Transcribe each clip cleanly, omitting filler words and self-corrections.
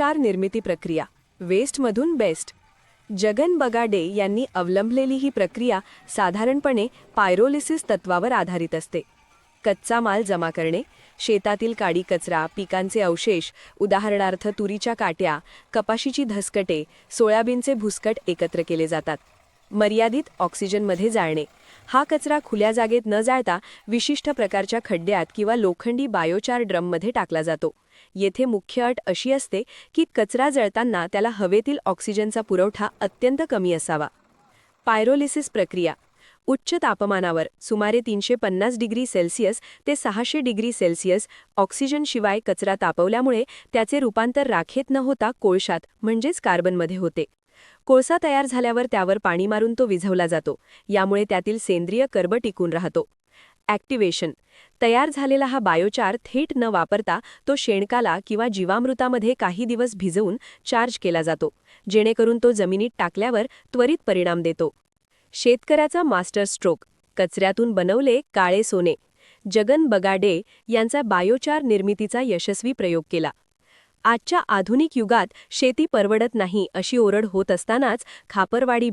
Biochar निर्मिती प्रक्रिया, वेस्टमधून best. Jagan बगाडे यांनी अवलंबलेली ही प्रक्रिया साधारणपणे पायरोलिसिस तत्वावर आधारित असते. कच्चा माल जमा करणे, शेतातील काडी कचरा, पिकांचे अवशेष, उदाहरणार्थ तुरीच्या काट्या, कपाशीची धसकटे, सोयाबीनचे भुसकट एकत्र केले जातात. मर्यादित ऑक्सिजनमध्ये जाळणे. हा कचरा खुल्या जागेत न जाळता विशिष्ट प्रकारच्या खड्ड्यात किंवा लोखंडी बायोचार ड्रममध्ये टाकला जातो. येथे मुख्य अट अशी असते की कचरा जळताना त्याला हवेतील ऑक्सिजनचा पुरवठा अत्यंत कमी असावा. पायरोलिसिस प्रक्रिया उच्च तापमानावर सुमारे 350 डिग्री सेल्सिअस ते 600 डिग्री सेल्सिअस ऑक्सिजनशिवाय कचरा तापवल्यामुळे त्याचे रूपांतर राखेत न होता कोळशात म्हणजेच कार्बनमध्ये होते. कोळसा तयार झाल्यावर त्यावर पाणी मारून तो विझवला जातो. यामुळे त्यातील सेंद्रिय कर्ब टिकून राहतो. ॲक्टिवेशन तयार झालेला हा बायोचार थेट न वापरता तो शेणकाला किंवा जीवामृतामध्ये काही दिवस भिजवून चार्ज केला जातो, जेणेकरून तो जमिनीत टाकल्यावर त्वरित परिणाम देतो. शेतकऱ्याचा मास्टर स्ट्रोक. कचऱ्यातून बनवले काळे सोने. जगन बगाडे यांचा बायोचार निर्मितीचा यशस्वी प्रयोग केला. आजच्या आधुनिक युगात शेती परवडत नाही अशी ओरड होत असतानाच खापरवाडी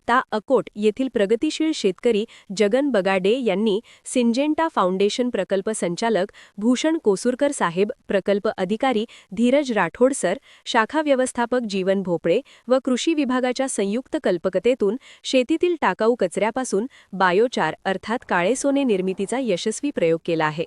ता अकोट येथील प्रगतिशील शेतकरी जगन बगाडे यांनी सिंजेंटा फाउंडेशन प्रकल्प संचालक भूषण कोसुरकर साहेब, प्रकल्प अधिकारी धीरज राठोड सर, शाखा व्यवस्थापक जीवन भोपळे व कृषी विभागाच्या संयुक्त कल्पकतेतून शेतीतील टाकाऊ कचऱ्यापासून बायोचार अर्थात काळे सोने निर्मितीचा यशस्वी प्रयोग केला आहे.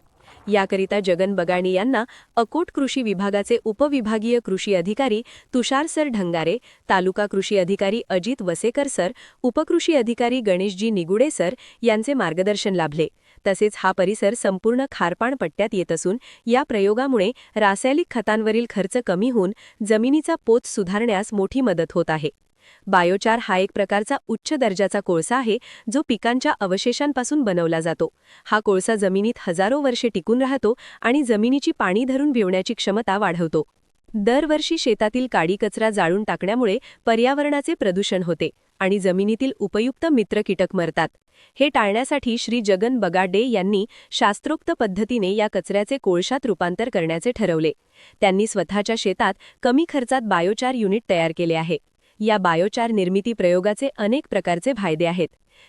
याकरिता जगन बगाडे यांना अकोट कृषी विभागाचे उपविभागीय कृषी अधिकारी तुषार सर ढंगारे, तालुका कृषी अधिकारी अजित वसेकर सर, उपकृषी अधिकारी गणेशजी निगुडे सर यांचे मार्गदर्शन लाभले. तसेच हा परिसर संपूर्ण खारपाण पट्ट्यात येत असून या प्रयोगामुळे रासायनिक खतांवरील खर्च कमी होऊन जमिनीचा पोत सुधारण्यास मोठी मदत होत आहे. बायोचार हा एक प्रकारचा उच्च दर्जाचा कोळसा आहे जो पिकांच्या अवशेषांपासून बनवला जातो. हा कोळसा जमिनीत हजारो वर्षे टिकून राहतो आणि जमिनीची पाणी धरून ठेवण्याची क्षमता वाढवतो. दरवर्षी शेतातील काडी कचरा जाळून टाकण्यामुळे पर्यावरणाचे प्रदूषण होते आणि जमिनीतील उपयुक्त मित्र कीटक मरतात. हे टाळण्यासाठी श्री जगन बगाडे यांनी शास्त्रोक्त पद्धतीने या कचऱ्याचे कोळशात रूपांतर करण्याचे ठरवले. त्यांनी स्वतःच्या शेतात कमी खर्चात बायोचार युनिट तयार केले आहे. या बायोचार निर्मिती प्रयोगाचे अनेक प्रकारचे फायदे आहेत.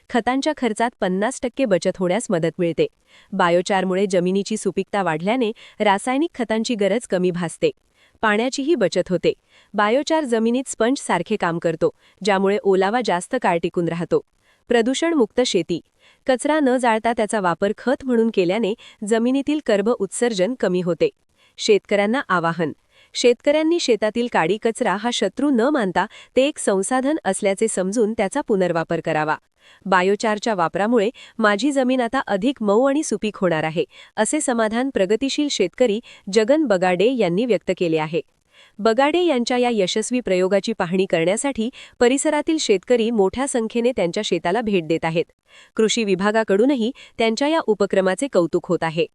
खतांच्या खर्चात 50% बचत होण्यास मदत मिळते. बायोचारमुळे जमिनीची सुपीकता वाढल्याने रासायनिक खतांची गरज कमी भासते. पाण्याचीही बचत होते. बायोचार जमिनीत स्पंज सारखे काम करतो, ज्यामुळे ओलावा जास्त काळ टिकून राहतो. प्रदूषणमुक्त शेती. कचरा न जाळता त्याचा वापर खत म्हणून केल्याने जमिनीतील कर्ब उत्सर्जन कमी होते. शेतकऱ्यांना आवाहन. शेतकऱ्यांनी शेतातील काडी कचरा हा शत्रू न मानता ते एक संसाधन असल्याचे समजून त्याचा पुनर्वापर करावा. बायोचारच्या वापरामुळे माझी जमीन आता अधिक मऊ आणि सुपीक होणार आहे, असे समाधान प्रगतिशील शेतकरी जगन बगाडे यांनी व्यक्त केले आहे. बगाडे यांच्या या यशस्वी प्रयोगाची पाहणी करण्यासाठी परिसरातील शेतकरी मोठ्या संख्येने त्यांच्या शेताला भेट देत आहेत. कृषी विभागाकडूनही त्यांच्या या उपक्रमाचे कौतुक होत आहे.